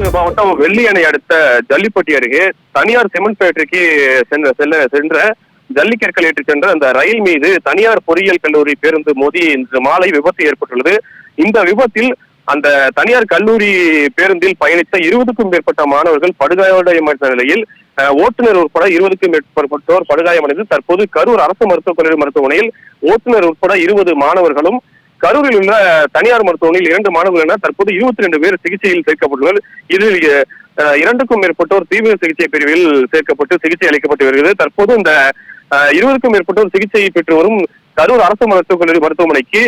விருதுநகர் மாவட்டம் வெள்ளியணை அடுத்த ஜல்லிப்பட்டி அருகே தனியார் சிமெண்ட் ஃபேக்டரிக்கு சென்ற ஜல்லிக்கற்கள் ஏற்றி சென்ற அந்த ரயில் மீது தனியார் பொறியியல் கல்லூரி பேருந்து மோதி இன்று மாலை விபத்து ஏற்பட்டுள்ளது. இந்த விபத்தில் அந்த தனியார் கல்லூரி பேருந்தில் பயணித்த 20க்கும் மேற்பட்ட மாணவர்கள் படுகாயமடைந்த நிலையில் ஓட்டுநர் உட்பட 20க்கும் மேற்பட்டோர் படுகாயமடைந்து தற்போது கரூர் அரசு மருத்துவக் கல்லூரி மருத்துவமனையில் ஓட்டுநர் உட்பட 20 மாணவர்களும், கரூரில் உள்ள தனியார் மருத்துவமனையில் 2 மாணவர்கள் என தற்போது 22 பேர் சிகிச்சையில் சேர்க்கப்பட்டுள்ளனர். இதில் 2க்கும் மேற்பட்டோர் தீவிர சிகிச்சை பிரிவில் சேர்க்கப்பட்டு சிகிச்சை அளிக்கப்பட்டு வருகிறது. தற்போது இந்த 20க்கும் மேற்பட்டோர் சிகிச்சை பெற்று வரும் கரூர் அரசு மருத்துவக் கல்லூரி மருத்துவமனைக்கு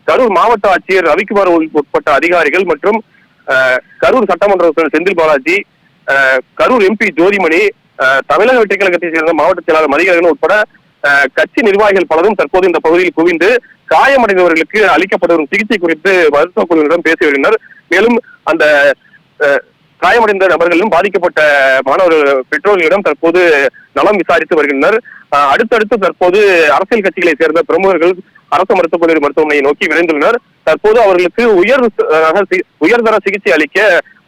கரூர் மாவட்ட ஆட்சியர் ரவிக்குமார் உட்பட்ட அதிகாரிகள் மற்றும் கரூர் சட்டமன்ற உறுப்பினர் செந்தில் பாலாஜி, கரூர் எம்பி ஜோதிமணி, தமிழக வெற்றி கழகத்தை சேர்ந்த மாவட்ட செயலாளர் மதியழகன் உட்பட கட்சி நிர்வாகிகள் பலரும் தற்போது இந்த பகுதியில் குவிந்து காயமடைந்தவர்களுக்கு அளிக்கப்பட்டு வரும் சிகிச்சை குறித்து மருத்துவக் குழுவினரிடம் பேசி வருகின்றனர். மேலும் அந்த காயமடைந்த நபர்களும் பாதிக்கப்பட்ட மாணவர்கள் பெற்றோர்களிடம் தற்போது நலம் விசாரித்து வருகின்றனர். அடுத்தடுத்து தற்போது அரசியல் கட்சிகளை சேர்ந்த பிரமுகர்கள் அரசு மருத்துவக் கல்லூரி மருத்துவமனையை நோக்கி விரைந்துள்ளனர். தற்போது அவர்களுக்கு உயர்தர சிகிச்சை அளிக்க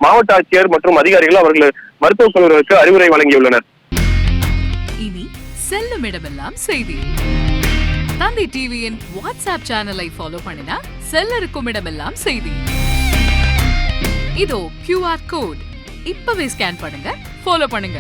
மாவட்ட ஆட்சியர் மற்றும் அதிகாரிகள் அவர்கள் மருத்துவக் கல்லூரிகளுக்கு அறிவுரை வழங்கியுள்ளனர். இனி செல்லும் இடமெல்லாம் செய்தி. தந்தி டிவியின் வாட்ஸ்அப் சேனலை ஃபாலோ பண்ணினா செல்ல இருக்கும் இடமெல்லாம் செய்தி. இதோ QR கோட் இப்பவே ஸ்கேன் பண்ணுங்க, ஃபாலோ பண்ணுங்க.